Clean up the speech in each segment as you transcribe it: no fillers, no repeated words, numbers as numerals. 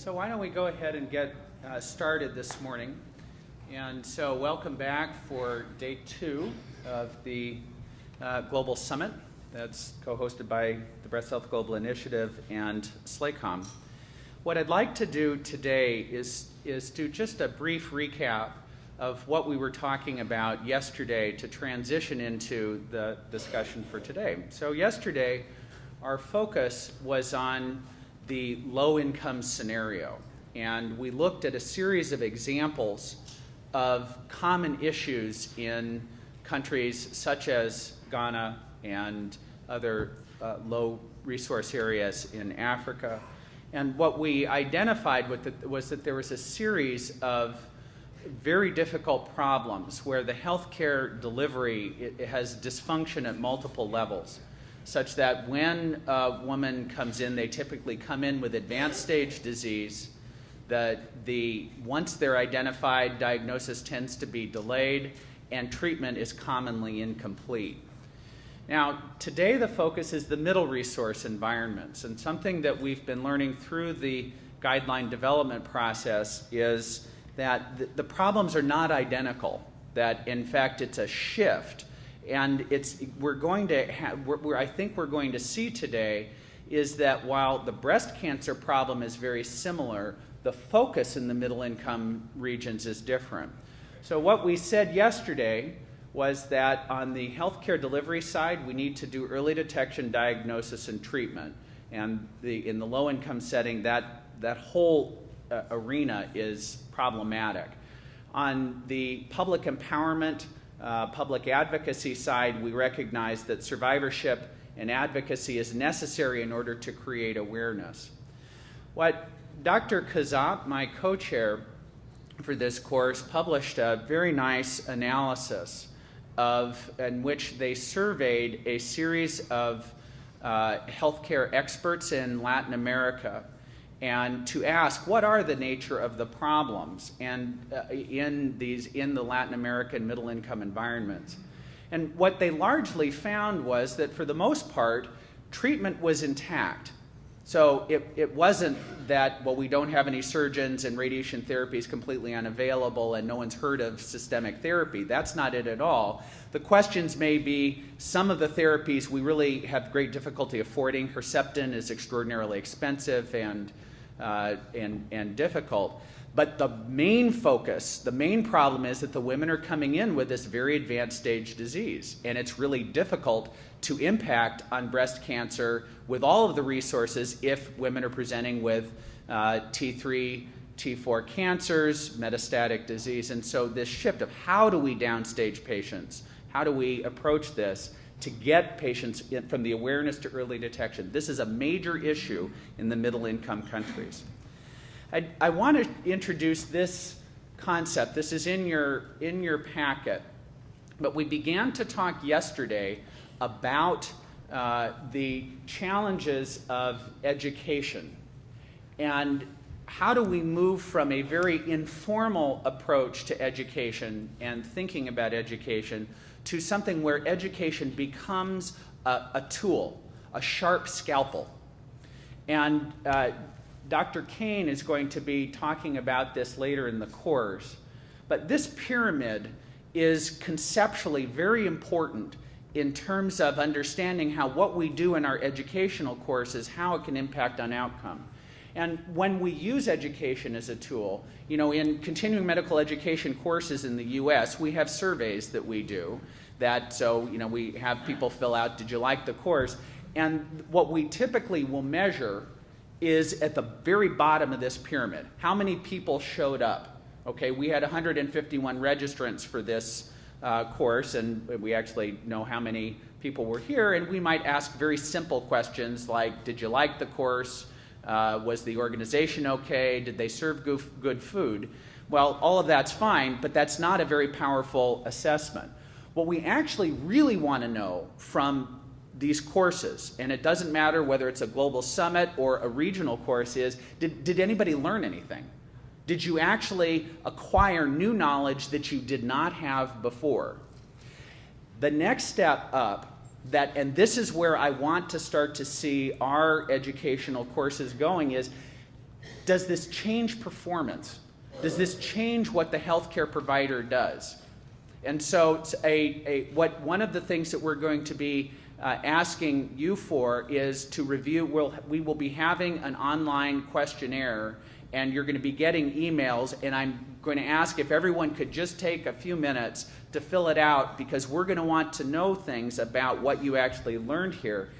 So why don't we go ahead and get started this morning. And so welcome back for day 2 of the Global Summit that's co-hosted by the Breast Health Global Initiative and SLACOM. What I'd like to do today is do just a brief recap of what we were talking about yesterday to transition into the discussion for today. So yesterday, our focus was on the low-income scenario, and we looked at a series of examples of common issues in countries such as Ghana and other low-resource areas in Africa. And what we identified was that there was a series of very difficult problems where the healthcare delivery it has dysfunction at multiple levels, such that when a woman comes in, they typically come in with advanced stage disease. Once they're identified, diagnosis tends to be delayed, and treatment is commonly incomplete. Now, today the focus is the middle resource environments, and something that we've been learning through the guideline development process is that the problems are not identical, that in fact it's a shift. And I think we're going to see today is that while the breast cancer problem is very similar, the focus in the middle income regions is different. So what we said yesterday was that on the healthcare delivery side, we need to do early detection, diagnosis, and treatment. And in the low income setting, that whole arena is problematic. On the public empowerment, public advocacy side, we recognize that survivorship and advocacy is necessary in order to create awareness. What Dr. Kazap, my co-chair for this course, published a very nice analysis in which they surveyed a series of healthcare experts in Latin America and to ask what are the nature of the problems and in the Latin American middle income environments. And what they largely found was that for the most part, treatment was intact. So it wasn't that, well, we don't have any surgeons and radiation therapy is completely unavailable and no one's heard of systemic therapy. That's not it at all. The questions may be some of the therapies we really have great difficulty affording. Herceptin is extraordinarily expensive and difficult. But the main focus, the main problem is that the women are coming in with this very advanced stage disease, and it's really difficult to impact on breast cancer with all of the resources if women are presenting with T3, T4 cancers, metastatic disease. And so this shift of how do we downstage patients, how do we approach this to get patients from the awareness to early detection, this is a major issue in the middle income countries. I want to introduce this concept. This is in your packet. But we began to talk yesterday about the challenges of education and how do we move from a very informal approach to education and thinking about education to something where education becomes a tool, a sharp scalpel. And Dr. Kane is going to be talking about this later in the course. But this pyramid is conceptually very important in terms of understanding how what we do in our educational courses, how it can impact on outcome. And when we use education as a tool, in continuing medical education courses in the US, we have surveys that we do we have people fill out, did you like the course? And what we typically will measure is at the very bottom of this pyramid. How many people showed up? Okay, we had 151 registrants for this course, and we actually know how many people were here, and we might ask very simple questions like, did you like the course? Was the organization okay? Did they serve good food? Well, all of that's fine, but that's not a very powerful assessment. What we actually really want to know from these courses, and it doesn't matter whether it's a global summit or a regional course, is did anybody learn anything? Did you actually acquire new knowledge that you did not have before? The next step up, and this is where I want to start to see our educational courses going, is does this change performance? Does this change what the healthcare provider does? And so one of the things that we're going to be asking you for is to review. We will be having an online questionnaire, and you're going to be getting emails, and I'm going to ask if everyone could just take a few minutes to fill it out, because we're going to want to know things about what you actually learned here.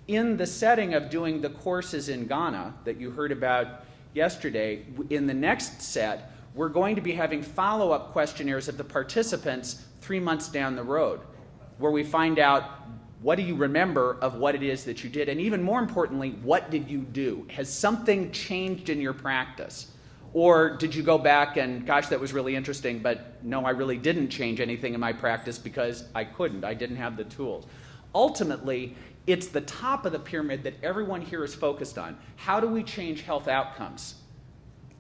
In the setting of doing the courses in Ghana that you heard about yesterday, in the next set, we're going to be having follow-up questionnaires of the participants 3 months down the road, where we find out, what do you remember of what it is that you did? And even more importantly, what did you do? Has something changed in your practice? Or did you go back and, gosh, that was really interesting, but no, I really didn't change anything in my practice because I couldn't. I didn't have the tools. Ultimately, it's the top of the pyramid that everyone here is focused on. How do we change health outcomes?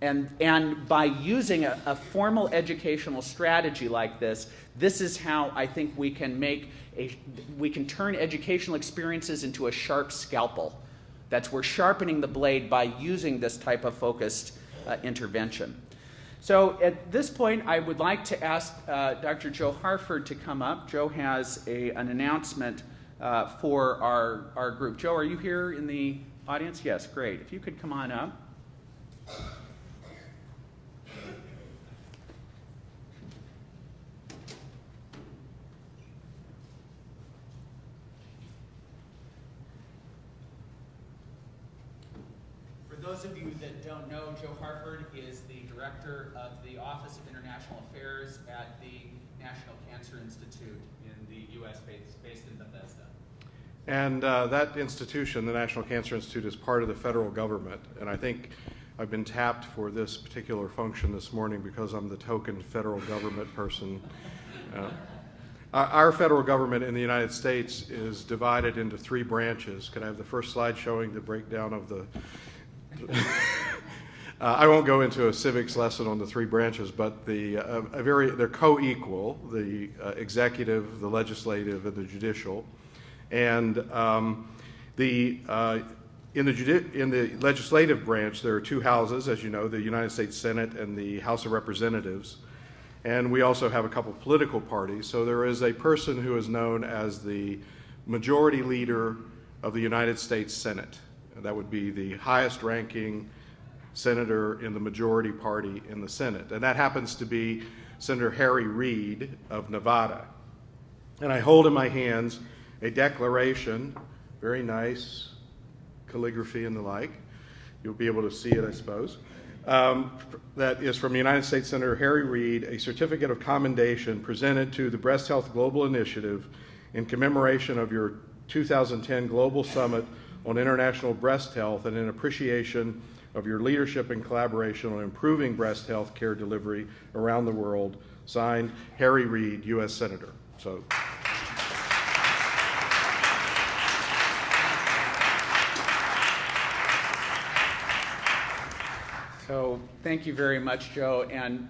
And by using a formal educational strategy like this is how I think we can turn educational experiences into a sharp scalpel. We're sharpening the blade by using this type of focused intervention. So at this point, I would like to ask Dr. Joe Harford to come up. Joe has an announcement for our group. Joe, are you here in the audience? Yes, great. If you could come on up. For those of you that don't know, Joe Harford is the director of the Office of International Affairs at the National Cancer Institute in the U.S. based in Bethesda. And that institution, the National Cancer Institute, is part of the federal government. And I think I've been tapped for this particular function this morning because I'm the token federal government person. Our federal government in the United States is divided into 3 branches. Can I have the first slide showing the breakdown of the... I won't go into a civics lesson on the 3 branches, but they're co-equal, the executive, the legislative, and the judicial. And in the legislative branch, there are 2 houses, as you know, the United States Senate and the House of Representatives. And we also have a couple political parties. So there is a person who is known as the majority leader of the United States Senate. That would be the highest ranking senator in the majority party in the Senate. And that happens to be Senator Harry Reid of Nevada. And I hold in my hands a declaration, very nice calligraphy and the like. You'll be able to see it, I suppose. That is from United States Senator Harry Reid, a certificate of commendation presented to the Breast Health Global Initiative in commemoration of your 2010 Global Summit on International Breast Health and in appreciation of your leadership and collaboration on improving breast health care delivery around the world. Signed, Harry Reid, U.S. Senator. So thank you very much, Joe, and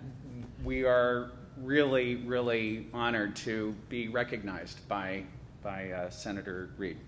we are really, really honored to be recognized by Senator Reid.